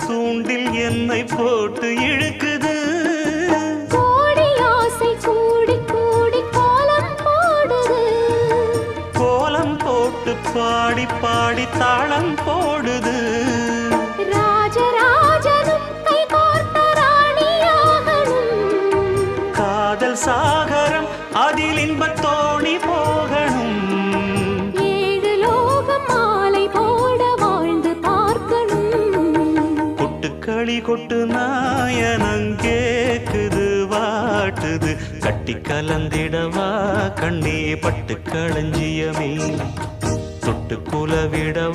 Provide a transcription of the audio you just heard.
தூண்டில் என்னை போட்டு இழுக்குது. கோடி ஆசை கூடி கூடி கோலம் போடுது. கோலம் போட்டு பாடி பாடி தாளம் போடுது. ராஜராஜனும் கை கோர்த்த ராணியாகணும். காதல் சாகரம் அதில் இன்பத் தோணி போகணும். ஏழு லோகம் மாலை போட வாழ்ந்து பார்க்கணும். கொட்டுக்களி கொட்டு நாயனங்கேக்குது வாட்டுது. கட்டி கலந்திடவா கண்ணே பட்டு களஞ்சியமே தொட்டு குலவிடவா